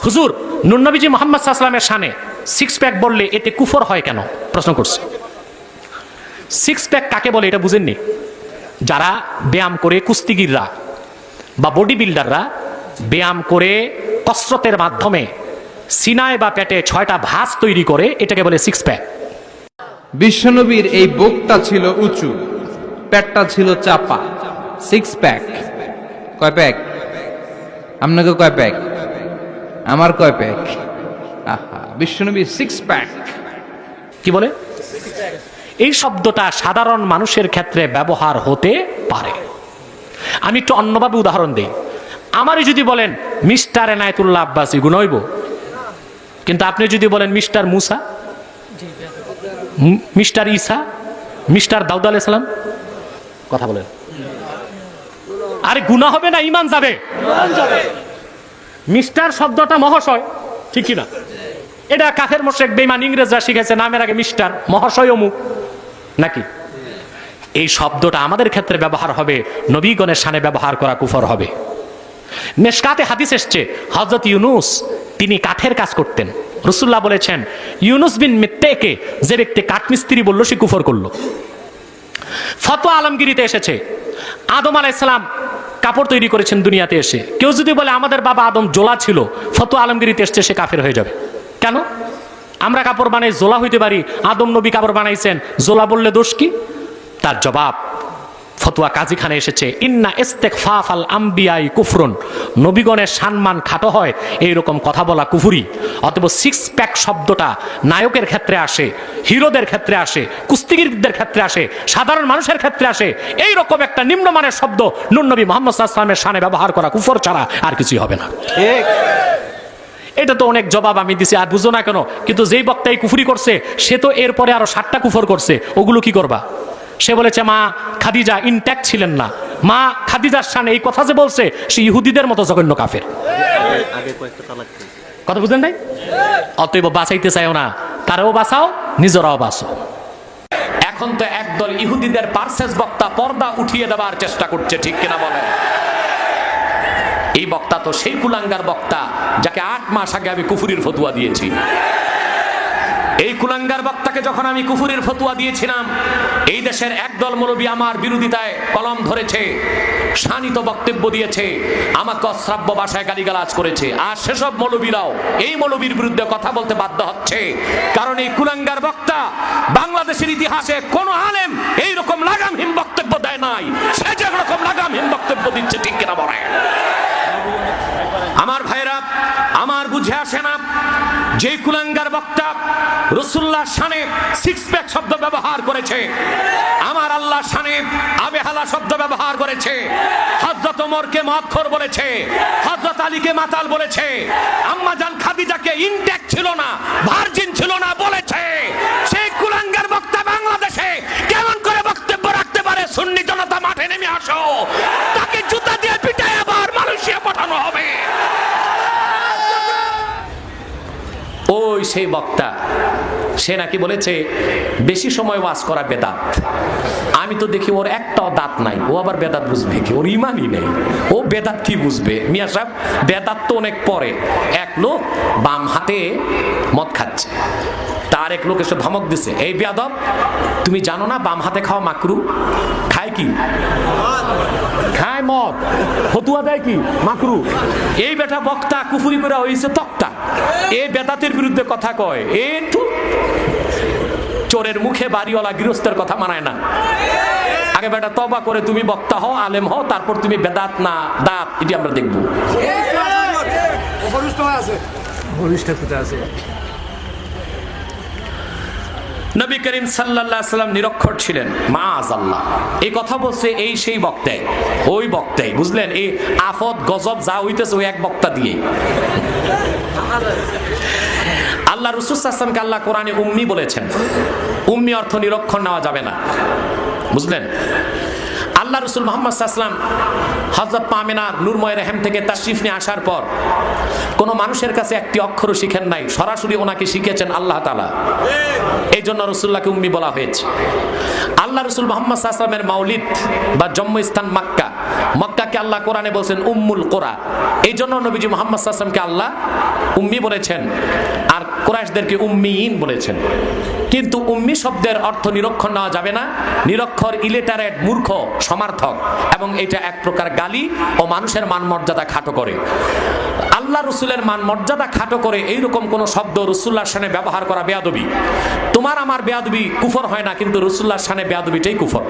হুজুর, নূর নবীজি মুহাম্মদ সাল্লাল্লাহু আলাইহি ওয়াসাল্লামের শানে সিক্স প্যাক বললে এতে কুফর হয় কেন? প্রশ্ন করছে। সিক্স প্যাক কাকে বলে এটা বুঝেননি? যারা ব্যায়াম করে, কুস্তিগিররা বা বডি বিল্ডাররা ব্যায়াম করে কসরতের মাধ্যমে সিনায় বা পেটে 6টা ভাঁজ তৈরি করে, এটাকে বলে সিক্স প্যাক। বিশ্বনবীর এই বুকটা ছিল উঁচু, পেটটা ছিল চাপা। Six pack. কয় প্যাক? আপনাকে কয় প্যাক? আমার কয় প্যাক? আহা, বিশ্বনবীর সিক্স প্যাক। কি বলে? এই শব্দটা সাধারণ মানুষের ক্ষেত্রে ব্যবহার হতে পারে। আমি একটু অন্যভাবে উদাহরণ দিই। আমারই যদি বলেন মিস্টার এনায়েতুল্লাহ আব্বাসী, গুনাহ হইব? কিন্তু আপনি যদি বলেন মিস্টার মুসা, মিস্টার ঈসা, মিস্টার দাউদ আলাইহিস সালাম, কথা বলেন, আরে গুনাহ হবে না? ঈমান যাবে। মিস্টার শব্দটা মহাশয়, ঠিক কি না? এটা কাফের মুশরিক বেঈমান ইংরেজরা শিখেছে, নামের আগে মিস্টার, মহাশয় অমুক, নাকি? এই শব্দটা আমাদের ক্ষেত্রে ব্যবহার হবে, নবীগণের শানে ব্যবহার করা কুফর হবে। মিশকাতে হাদিস এসছে, হযরত ইউনুস তিনি কাঠের কাজ করতেন। রাসূলুল্লাহ বলেছেন, ইউনুস বিন মিত্তেকে যে ব্যক্তি কাঠমিস্ত্রি বলল সে কুফর করলো। ফতোয়া আলমগিরিতে এসেছে, আদম আলাইহিস সালাম কাপড় তৈরি করেছেন দুনিয়াতে এসে। কেউ যদি বলে আমাদের বাবা আদম জোলা ছিল, ফতোয়া আলমগিরিতে এসছে, সে কাফের হয়ে যাবে। কেন? আমরা কাপড় বানাই, জোলা হইতে পারি, আদম নবী কাপড় বানাইছেন, জোলা বললে দোষ কি? তার জবাব ফতোয়া কাজীখানে এসেছে, ইন্না ইস্তিগফাফ আল আম্বিয়াই কুফরুন, নবীগণের সম্মান খাটো হয় এইরকম কথা বলা কুফরি। অতএব সিক্স প্যাক শব্দটা নায়কের ক্ষেত্রে আসে, হিরোদের ক্ষেত্রে আসে, কুস্তিগিরদের ক্ষেত্রে আসে, সাধারণ মানুষের ক্ষেত্রে আসে। এইরকম একটা নিম্নমানের শব্দ নূর নবী মুহাম্মদ সাল্লাল্লাহু আলাইহি ওয়াসাল্লামের শানে ব্যবহার করা কুফর ছাড়া আর কিছুই হবে না। এটা তো অনেক জবাব আমি দিছি, আর বুঝো না কেন? কিন্তু যেই বক্তাই কুফরি করছে সে তো এরপরে আরো 7টা কুফর করছে, ওগুলো কি করবা? সে বলেছে মা খাদিজা ইনট্যাক্ট ছিলেন না। মা খাদিজার শানে এই কথা যে বলছে, সে ইহুদিদের মতো জঘন্য কাফের। কথা বুঝলেন নাই? অতএব বাঁচাইতে চাইও না, তারাও বাঁচাও, নিজেরাও বাঁচো। এখন তো একদল ইহুদিদের পারসেস বক্তা পর্দা উঠিয়ে দেওয়ার চেষ্টা করছে, ঠিক কিনা বলেন? এই বক্তা তো সেই কুলাঙ্গার বক্তা যাকে 8 মাস আগে আমি কুফুরির ফতোয়া দিয়েছি। এই কুলাঙ্গার বক্তাকে যখন আমি কুফুরির ফতোয়া দিয়েছিলাম, এই দেশের একদল মৌলবী আমার বিরোধিতায় কলম ধরেছে, শানিত বক্তব্য দিয়েছে, আমাকে অশ্রাব্য ভাষায় গালিগালাজ করেছে। আর সেসব মৌলবীরাও এই মৌলবীর বিরুদ্ধে কথা বলতে বাধ্য হচ্ছে, কারণ এই কুলাঙ্গার বক্তা বাংলাদেশের ইতিহাসে কোন আলেম এইরকম লাগামহীন বক্তব্য দেয় নাই। সে যে রকম লাগামহীন বক্তব্য দিচ্ছে, ঠিক কিনা বলে? আমার ভাইরা, আমার বুঝে আসে না, যে কুলাঙ্গার বক্তা রাসূলুল্লাহর শানে সিক্স প্যাক শব্দ ব্যবহার করেছে, আমার আল্লাহর শানে আবেহালা শব্দ ব্যবহার করেছে, হযরত ওমরকে মদখোর বলেছে, হযরত আলীকে মাতাল বলেছে, আম্মা জান খাদিজাকে ইনট্যাক্ট ছিল না, ভার্জিন ছিল না বলেছে, সেই কুলাঙ্গার বক্তা বাংলাদেশে কেমন করে বক্তব্য রাখতে পারে? সুন্নি জনতা মাঠে নেমে আসো, তাকে জুতা দিয়ে পিটায় আবার মালয়েশিয়া পাঠানো হবে। ওই সেই বক্তা, সে নাকি বলেছে বেশি সময় ওয়াজ করা বেদাত। আমি তো দেখি ওর একটাও দাঁত নাই, ও আবার বেদাত বুঝবে কি? ওর ইমানই নেই, ও বেদাত কি বুঝবে? মিয়া সাহেব, বেদাত তো অনেক পরে। এক লোক বাম হাতে মদ খাচ্ছে, তার এক লোক এসে ধমক দিছে, এই বেয়াদব, তুমি জানো না বাম হাতে খাওয়া মাকরু? খায় কি? খায় মদ, ফতুয়া দেয় কি? মাকরু। এই বেটা বক্তা কুফুরি করে হইছে তক্তা, এই বেদাতের বিরুদ্ধে কথা কয়। এ তো চোরের মুখে বাড়িওয়ালা গৃহস্থের কথা মানায় না। আগে বেটা তওবা করে তুমি বক্তা হও, আলেম হও, তারপর তুমি বেদাত না দাঁত, এটি আমরা দেখবো। নবী করিম সাল্লাল্লাহু আলাইহি ওয়াসাল্লাম নিরক্ষর ছিলেন, মাআযাল্লাহ। এই কথা বলছে এই সেই বক্তাই, ওই বক্তাই, বুঝলেন? এই আফত গজব যা হইতেছে ওই এক বক্তা দিয়ে। আল্লাহ রাসূল সাল্লাল্লাহু আলাইহি ওয়াসাল্লামকে আল্লাহ কোরআনে উম্মি বলেছেন। উম্মি অর্থ নিরক্ষর নেওয়া যাবে না, বুঝলেন? আল্লাহ আল্লাহ রসুল মোহাম্মদ সাল্লাম হযরত আমিনার নূরময় রেহেম থেকে তাশরিফ নিয়ে আসার পর কোনো মানুষের কাছে একটি অক্ষরও শিখেন নাই, সরাসরি ওনাকে শিখিয়েছেন আল্লাহ তাআলা। এই জন্য রসুল্লাহকে উম্মি বলা হয়েছে। আল্লাহ রসুল মোহাম্মদ সাল্লামের মাউলিদ বা জন্মস্থান মক্কা, মক্কাকে আল্লাহ কোরআনে বলছেন উম্মুল কোরা। এই জন্য নবীজি মোহাম্মদ সাল্লামকে আল্লাহ উম্মি বলেছেন, আর কুরাইশদেরকে উম্মিয়িন বলেছেন। কিন্তু উম্মি শব্দের অর্থ নিরক্ষর নেওয়া যাবে না। নিরক্ষর ইলিটারেট, মূর্খ, সমার্থক, এবং এটা এক প্রকার গালি ও মানুষের মান মর্যাদা খাটো করে। আল্লাহ রসুলের মান মর্যাদা খাটো করে এইরকম কোন শব্দ রসুল্লাহর শানে ব্যবহার করা বেয়াদবি। তোমার আমার বেয়াদবি কুফর হয় না, কিন্তু রসুল্লাহর শানে বেয়াদবিটাই কুফর।